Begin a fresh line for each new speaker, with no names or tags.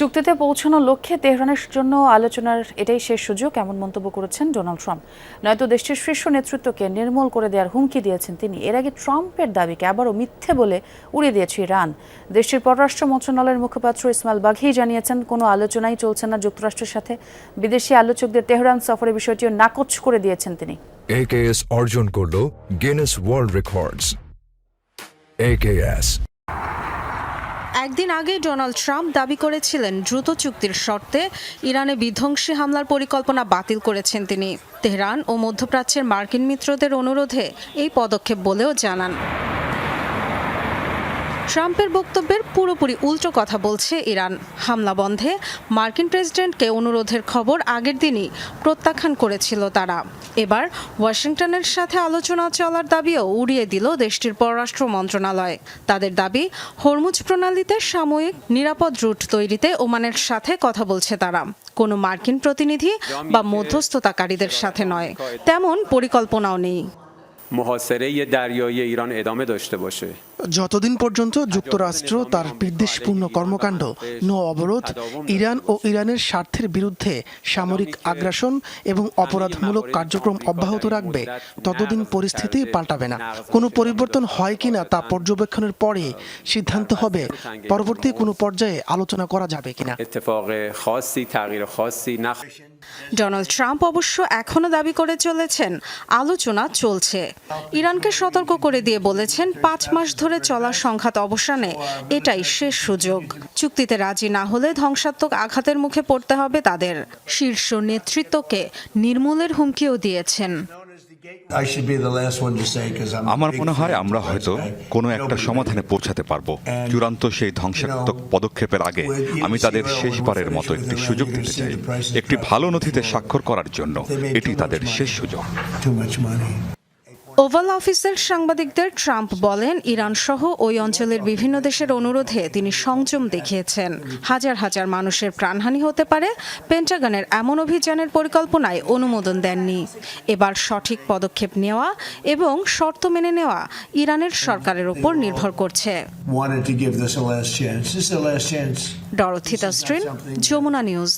চুক্তিতে পৌঁছানোর লক্ষ্যে তেহরানের জন্য আলোচনার এটাই শেষ সুযোগ, এমন মন্তব্য করেছেন ডোনাল্ড ট্রাম্প। নয়তো দেশটির শীর্ষ নেতৃত্বকে নির্মূল করে দেওয়ার হুমকি দিয়েছেন তিনি। এর আগে ট্রাম্পের দাবিকে আবারও মিথ্যে বলে উড়িয়ে দিয়েছে ইরান। দেশটির পররাষ্ট্র মন্ত্রণালয়ের মুখপাত্র ইসমাইল বাঘি জানিয়েছেন, কোনো আলোচনাই চলছে না যুক্তরাষ্ট্রের সাথে। বিদেশি আলোচকদের তেহরান সফরের বিষয়টিও নাকচ করে দিয়েছেন তিনি।
AKS অর্জন করল গিনেস ওয়ার্ল্ড রেকর্ডস। AKS
একদিন আগে ডোনাল্ড ট্রাম্প দাবি করেছিলেন দ্রুত চুক্তির শর্তে ইরানে বিধ্বংসী হামলার পরিকল্পনা বাতিল করেছেন তিনি। তেহরান ও মধ্যপ্রাচ্যের মার্কিন মিত্রদের অনুরোধে এই পদক্ষেপ বলেও জানান। ট্রাম্পের বক্তব্যের পুরোপুরি উল্টো কথা বলছে ইরান। হামলা বন্ধে মার্কিন প্রেসিডেন্টকে অনুরোধের খবর আগের দিনই প্রত্যাখ্যান করেছিল তারা। এবার ওয়াশিংটনের সাথে আলোচনা চলার দাবিও উড়িয়ে দিল দেশটির পররাষ্ট্র মন্ত্রণালয়। তাদের দাবি, হরমুজ প্রণালীতে সাময়িক নিরাপদ রুট তৈরিতে ওমানের সাথে কথা বলছে তারা, কোনো মার্কিন প্রতিনিধি বা মধ্যস্থতাকারীদের সাথে নয়। তেমন পরিকল্পনাও নেই।
محاصره دریایی ایران ادامه داشته باشه।
যতদিন পর্যন্ত যুক্তরাষ্ট্র তার বিদ্বেষপূর্ণ কর্মকাণ্ড, নৌ অবরোধ, ইরান ও ইরানের স্বার্থের বিরুদ্ধে সামরিক আগ্রাসন এবং অপরাধমূলক কার্যক্রম অব্যাহত রাখবে, ততদিন পরিস্থিতি পাল্টাবে না। কোনো পরিবর্তন হয় কিনা তা পর্যবেক্ষণের পরে সিদ্ধান্ত হবে পরবর্তী কোনো পর্যায়ে আলোচনা করা যাবে কিনা।
ডোনাল্ড ট্রাম্প অবশ্য এখনো দাবি করে চলেছেন আলোচনা চলছে। ইরানকে সতর্ক করে দিয়ে বলেছেন 5 মাস ধরে চলা সংঘাত অবসানে এটাই শেষ সুযোগ। চুক্তিতে রাজি না হলে ধ্বংসাত্মক আঘাতের মুখে পড়তে হবে তাদের। শীর্ষ নেতৃত্বকে নির্মূলের হুমকিও দিয়েছেন।
আমার মনে হয় আমরা হয়তো কোনো একটা সমাধানে পৌঁছাতে পারবো। চূড়ান্ত সেই ধ্বংসাত্মক পদক্ষেপের আগে আমি তাদের শেষবারের মতো একটি সুযোগ দিতে চাই, একটি ভালো নথিতে স্বাক্ষর করার জন্য। এটি তাদের শেষ সুযোগ।
ওভাল অফিসের সাংবাদিকদের ট্রাম্প বলেন, ইরান সহ ওই অঞ্চলের বিভিন্ন দেশের অনুরোধে তিনি সংযম দেখিয়েছেন। হাজার হাজার মানুষের প্রাণহানি হতে পারে পেন্টাগনের এমন অভিযানের পরিকল্পনায় অনুমোদন দেননি। এবার সঠিক পদক্ষেপ নেওয়া এবং শর্ত মেনে নেওয়া ইরানের সরকারের উপর নির্ভর করছে।
wanted to give this a last chance. This is the last chance.
Dorothy Tasrin, Jamuna news.